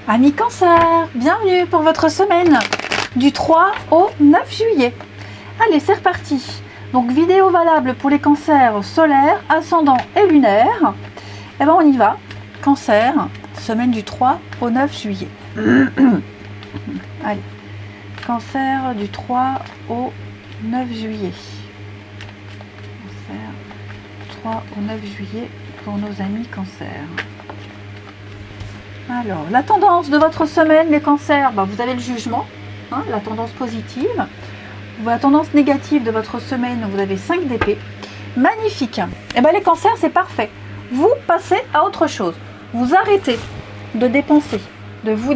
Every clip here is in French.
Amis Cancer, bienvenue pour votre semaine du 3 au 9 juillet. Allez, c'est reparti. Donc, vidéo valable pour les cancers solaires, ascendants et lunaires. Et bien, on y va. Cancer, semaine du 3 au 9 juillet. Allez, cancer du 3 au 9 juillet. Cancer, 3 au 9 juillet pour nos amis cancer. Alors, la tendance de votre semaine, les cancers, vous avez le jugement, la tendance positive. La tendance négative de votre semaine, vous avez 5 d'épée. Magnifique. Et bien les cancers, c'est parfait. Vous passez à autre chose. Vous arrêtez de dépenser, de vous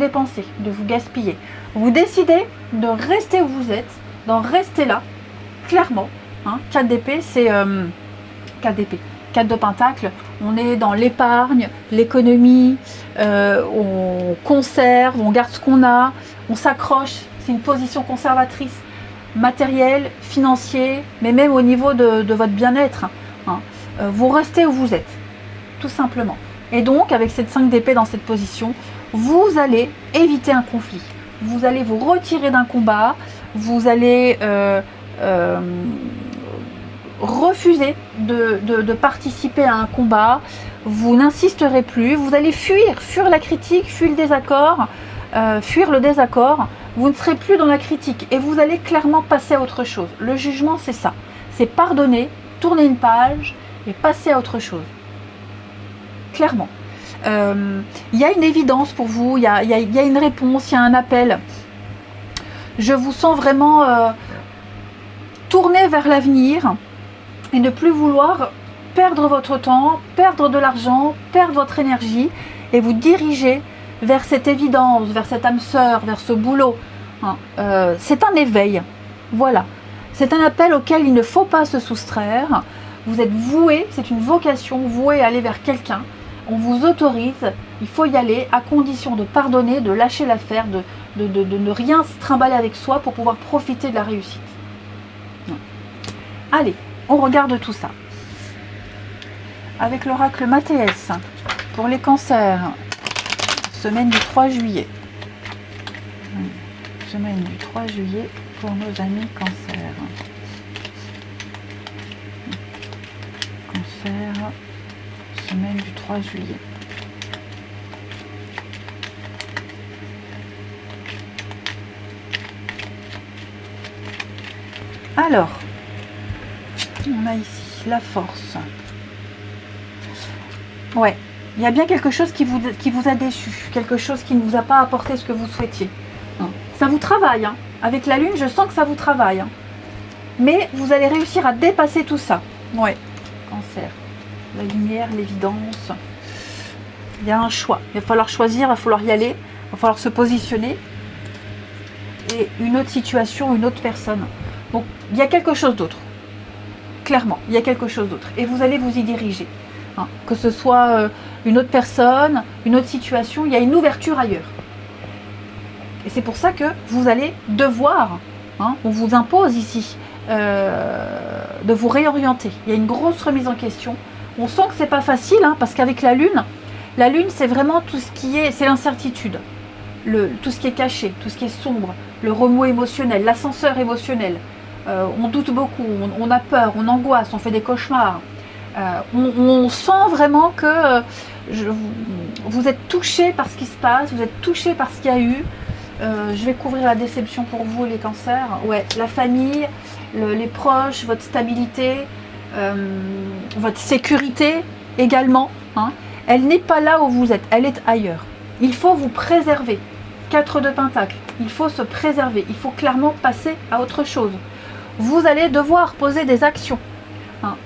gaspiller. Vous décidez de rester où vous êtes, d'en rester là, clairement. 4 d'épée, c'est 4 d'épée. 4 de pentacle, on est dans l'épargne, l'économie, on conserve, on garde ce qu'on a, on s'accroche, c'est une position conservatrice, matérielle, financier, mais même au niveau de votre bien-être. Vous restez où vous êtes, tout simplement. Et donc, avec cette 5 d'épée dans cette position, vous allez éviter un conflit. Vous allez vous retirer d'un combat, vous allez refuser de participer à un combat, vous n'insisterez plus, vous allez fuir la critique, fuir le désaccord, vous ne serez plus dans la critique et vous allez clairement passer à autre chose. Le jugement, c'est ça, c'est pardonner, tourner une page et passer à autre chose. Clairement. Il y a une évidence pour vous, il y a une réponse, il y a un appel. Je vous sens vraiment tourner vers l'avenir et ne plus vouloir perdre votre temps, perdre de l'argent, perdre votre énergie et vous diriger vers cette évidence, vers cette âme sœur, vers ce boulot. C'est un éveil, voilà. C'est un appel auquel il ne faut pas se soustraire. Vous êtes voué, c'est une vocation, voué à aller vers quelqu'un. On vous autorise, il faut y aller à condition de pardonner, de lâcher l'affaire, de ne rien se trimballer avec soi pour pouvoir profiter de la réussite. Allez, on regarde tout ça. Avec l'oracle Mathéès, pour les cancers, semaine du 3 juillet. Semaine du 3 juillet pour nos amis cancers. Cancer, semaine du 3 juillet. Alors, on a ici la force. Ouais, il y a bien quelque chose qui vous a déçu, quelque chose qui ne vous a pas apporté ce que vous souhaitiez. Ça vous travaille, avec la lune, je sens que ça vous travaille. Mais vous allez réussir à dépasser tout ça. Ouais, cancer, la lumière, l'évidence. Il y a un choix, il va falloir choisir, il va falloir y aller, il va falloir se positionner. Et une autre situation, une autre personne. Donc, il y a quelque chose d'autre. Clairement, il y a quelque chose d'autre. Et vous allez vous y diriger. Que ce soit une autre personne, une autre situation, il y a une ouverture ailleurs. Et c'est pour ça que vous allez devoir, on vous impose ici, de vous réorienter. Il y a une grosse remise en question. On sent que c'est pas facile, parce qu'avec la lune c'est vraiment tout ce qui est, c'est l'incertitude. Tout ce qui est caché, tout ce qui est sombre, le remous émotionnel, l'ascenseur émotionnel. On doute beaucoup, on a peur, on angoisse, on fait des cauchemars. On sent vraiment que vous êtes touché par ce qui se passe, vous êtes touché par ce qu'il y a eu. Je vais couvrir la déception pour vous, les cancers. Ouais, la famille, les proches, votre stabilité, votre sécurité également. Elle n'est pas là où vous êtes, elle est ailleurs. Il faut vous préserver. 4 de pentacle, il faut se préserver. Il faut clairement passer à autre chose. Vous allez devoir poser des actions.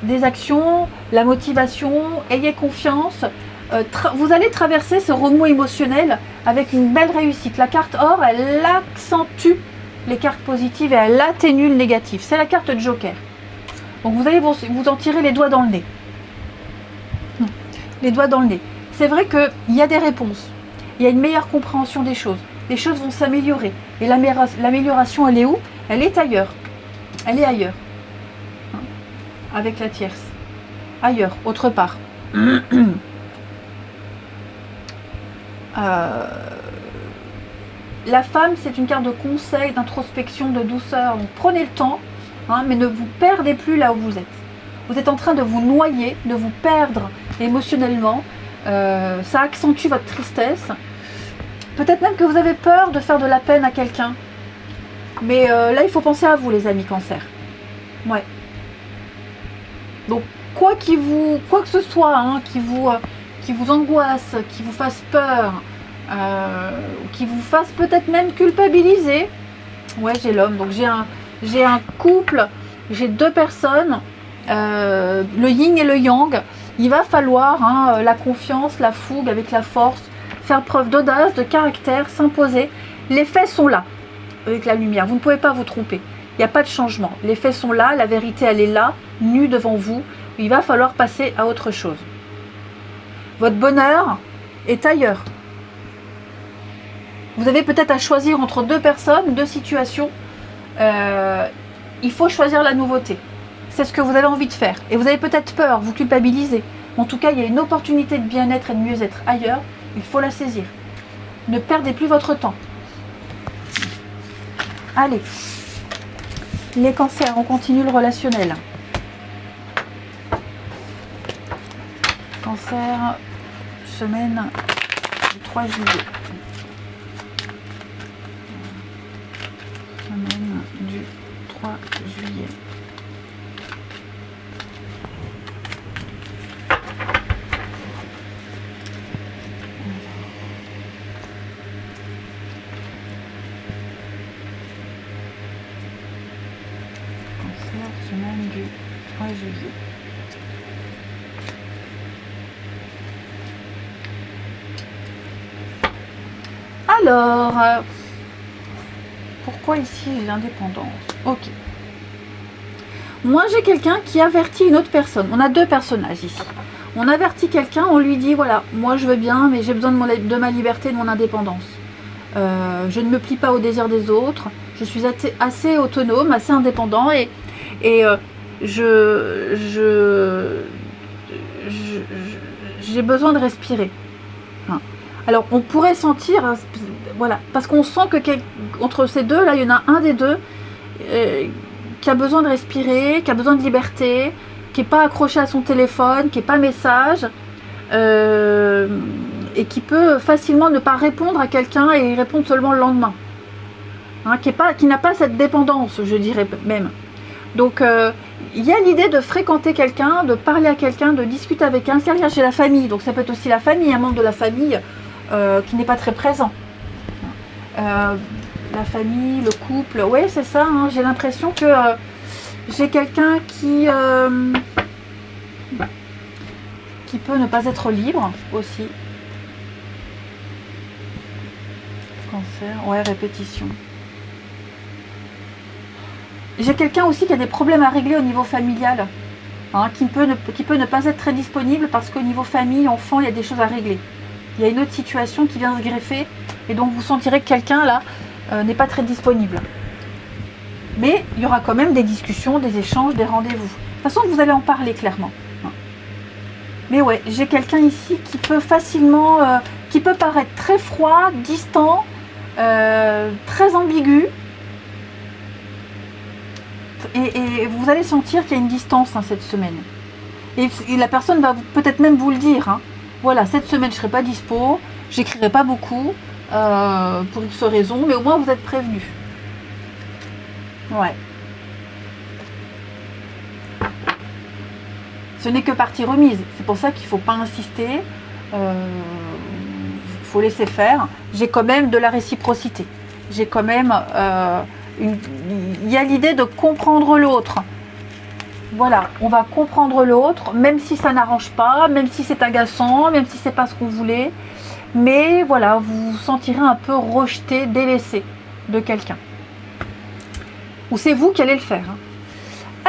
Des actions, la motivation, ayez confiance. Vous allez traverser ce remous émotionnel avec une belle réussite. La carte or, elle accentue les cartes positives et elle atténue le négatif. C'est la carte Joker. Donc vous allez vous en tirer les doigts dans le nez. Les doigts dans le nez. C'est vrai qu'il y a des réponses. Il y a une meilleure compréhension des choses. Les choses vont s'améliorer. Et l'amélioration, elle est où? Elle est ailleurs. Elle est ailleurs. Avec la tierce. Ailleurs, autre part. La femme, c'est une carte de conseil, d'introspection, de douceur. Donc prenez le temps, hein, mais ne vous perdez plus là où vous êtes. Vous êtes en train de vous noyer, de vous perdre émotionnellement. Ça accentue votre tristesse. Peut-être même que vous avez peur de faire de la peine à quelqu'un. Mais là, il faut penser à vous, les amis Cancer. Ouais. Donc, quoi que ce soit, hein, qui vous angoisse, qui vous fasse peur, qui vous fasse peut-être même culpabiliser. Ouais, j'ai l'homme. Donc, j'ai un couple, j'ai deux personnes, le yin et le yang. Il va falloir hein, la confiance, la fougue avec la force, faire preuve d'audace, de caractère, s'imposer. Les faits sont là, avec la lumière. Vous ne pouvez pas vous tromper. Il n'y a pas de changement. Les faits sont là, la vérité, elle est là, nue devant vous. Il va falloir passer à autre chose. Votre bonheur est ailleurs. Vous avez peut-être à choisir entre deux personnes, deux situations. Il faut choisir la nouveauté. C'est ce que vous avez envie de faire. Et vous avez peut-être peur, vous culpabilisez. En tout cas, il y a une opportunité de bien-être et de mieux-être ailleurs. Il faut la saisir. Ne perdez plus votre temps. Allez. Les cancers, on continue le relationnel. Cancer, semaine du 3 juillet. Semaine du 3 juillet. Semaine du 3 juillet. Alors, pourquoi ici j'ai l'indépendance? Ok. Moi j'ai quelqu'un qui avertit une autre personne. On a deux personnages ici. On avertit quelqu'un, on lui dit voilà, moi je veux bien, mais j'ai besoin de ma liberté, de mon indépendance. Je ne me plie pas au désir des autres. Je suis assez autonome, assez indépendant et j'ai besoin de respirer. Alors on pourrait sentir, voilà, parce qu'on sent que entre ces deux là, il y en a un des deux qui a besoin de respirer, qui a besoin de liberté, qui n'est pas accroché à son téléphone, qui n'est pas message, et qui peut facilement ne pas répondre à quelqu'un et répondre seulement le lendemain. Hein, qui n'a pas cette dépendance, je dirais même. Donc, il y a l'idée de fréquenter quelqu'un, de parler à quelqu'un, de discuter avec quelqu'un chez la famille. Donc, ça peut être aussi la famille, un membre de la famille qui n'est pas très présent. La famille, le couple, oui, c'est ça. Hein, j'ai l'impression que j'ai quelqu'un qui peut ne pas être libre aussi. Cancer, ouais, répétition. J'ai quelqu'un aussi qui a des problèmes à régler au niveau familial, hein, qui peut ne pas être très disponible parce qu'au niveau famille, enfant, il y a des choses à régler. Il y a une autre situation qui vient se greffer et donc vous sentirez que quelqu'un là n'est pas très disponible. Mais il y aura quand même des discussions, des échanges, des rendez-vous. De toute façon, vous allez en parler clairement. Mais ouais, j'ai quelqu'un ici qui peut facilement, qui peut paraître très froid, distant, très ambigu. Et vous allez sentir qu'il y a une distance hein, cette semaine. Et la personne va peut-être même vous le dire. Hein. Voilà, cette semaine je ne serai pas dispo, j'écrirai pas beaucoup pour X raisons, mais au moins vous êtes prévenus. Ouais. Ce n'est que partie remise. C'est pour ça qu'il ne faut pas insister. Faut laisser faire. J'ai quand même de la réciprocité. J'ai quand même... il y a l'idée de comprendre l'autre. Voilà, on va comprendre l'autre, même si ça n'arrange pas, même si c'est agaçant, même si c'est pas ce qu'on voulait. Mais voilà, vous vous sentirez un peu rejeté, délaissé de quelqu'un. Ou c'est vous qui allez le faire. Hein.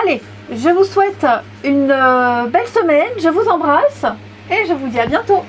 Allez, je vous souhaite une belle semaine, je vous embrasse et je vous dis à bientôt.